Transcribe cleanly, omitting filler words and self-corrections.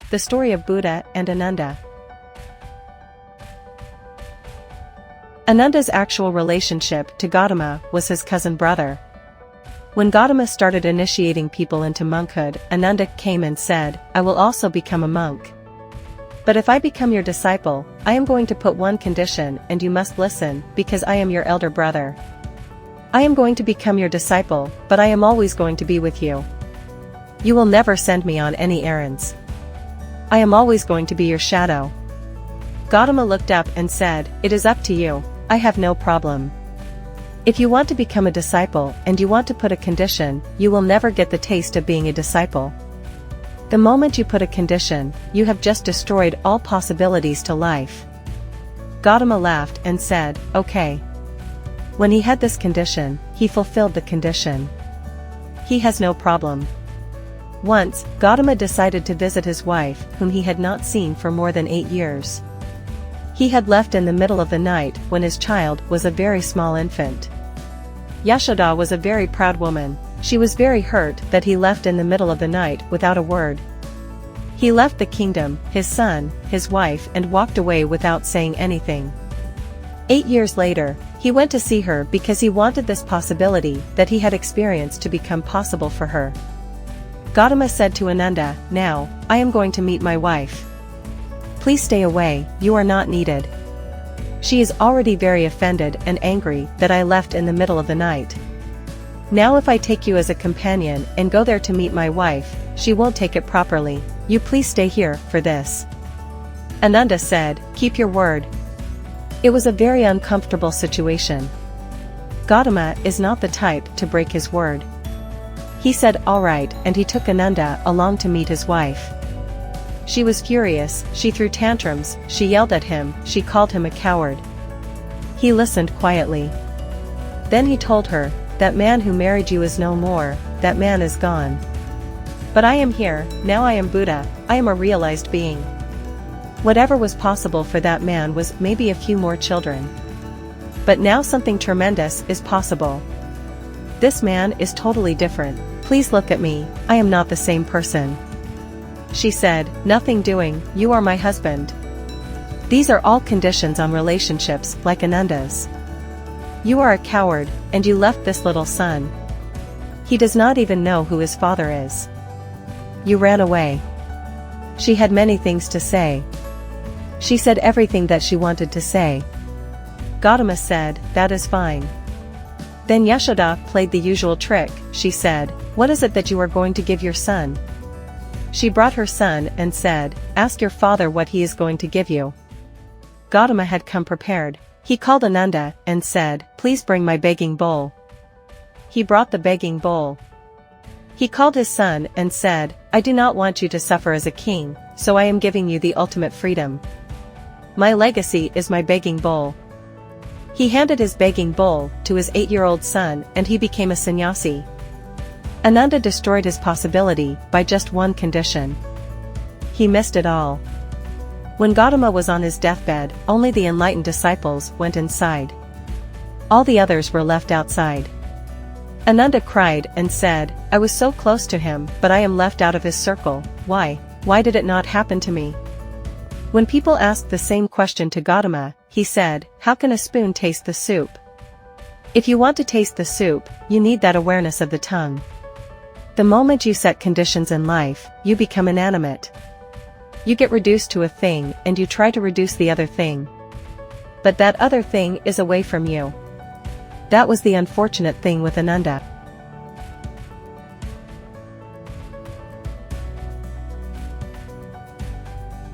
The story of Buddha and Ananda. Ananda's actual relationship to Gautama was his cousin brother. When Gautama started initiating people into monkhood, Ananda came and said, "I will also become a monk. But if I become your disciple, I am going to put one condition and you must listen, because I am your elder brother. I am going to become your disciple, but I am always going to be with you. You will never send me on any errands. I am always going to be your shadow." Gautama looked up and said, "It is up to you, I have no problem. If you want to become a disciple and you want to put a condition, you will never get the taste of being a disciple. The moment you put a condition, you have just destroyed all possibilities to life." Gautama laughed and said, "Okay." When he had this condition, he fulfilled the condition. He has no problem. Once, Gautama decided to visit his wife, whom he had not seen for more than 8 years. He had left in the middle of the night when his child was a very small infant. Yashoda was a very proud woman. She was very hurt that he left in the middle of the night without a word. He left the kingdom, his son, his wife, and walked away without saying anything. 8 years later, he went to see her because he wanted this possibility that he had experienced to become possible for her. Gautama said to Ananda, "Now, I am going to meet my wife. Please stay away, you are not needed. She is already very offended and angry that I left in the middle of the night. Now if I take you as a companion and go there to meet my wife, she won't take it properly. You please stay here for this." Ananda said, "Keep your word." It was a very uncomfortable situation. Gautama is not the type to break his word. He said all right, and he took Ananda along to meet his wife. She was furious, she threw tantrums, she yelled at him, she called him a coward. He listened quietly. Then he told her, "That man who married you is no more, that man is gone. But I am here, now I am Buddha, I am a realized being. Whatever was possible for that man was maybe a few more children. But now something tremendous is possible. This man is totally different. Please look at me, I am not the same person." She said, "Nothing doing, you are my husband." These are all conditions on relationships like Ananda's. You are a coward, and you left this little son. He does not even know who his father is. You ran away. She had many things to say. She said everything that she wanted to say. Gautama said, "That is fine." Then Yashoda played the usual trick. She said, "What is it that you are going to give your son?" She brought her son and said, "Ask your father what he is going to give you." Gautama had come prepared. He called Ananda and said, "Please bring my begging bowl." He brought the begging bowl. He called his son and said, "I do not want you to suffer as a king, so I am giving you the ultimate freedom. My legacy is my begging bowl." He handed his begging bowl to his 8-year-old son and he became a sannyasi. Ananda destroyed his possibility by just one condition. He missed it all. When Gautama was on his deathbed, only the enlightened disciples went inside. All the others were left outside. Ananda cried and said, "I was so close to him, but I am left out of his circle. Why? Why did it not happen to me?" When people asked the same question to Gautama, he said, "How can a spoon taste the soup? If you want to taste the soup, you need that awareness of the tongue. The moment you set conditions in life, you become inanimate. You get reduced to a thing and you try to reduce the other thing. But that other thing is away from you." That was the unfortunate thing with Ananda.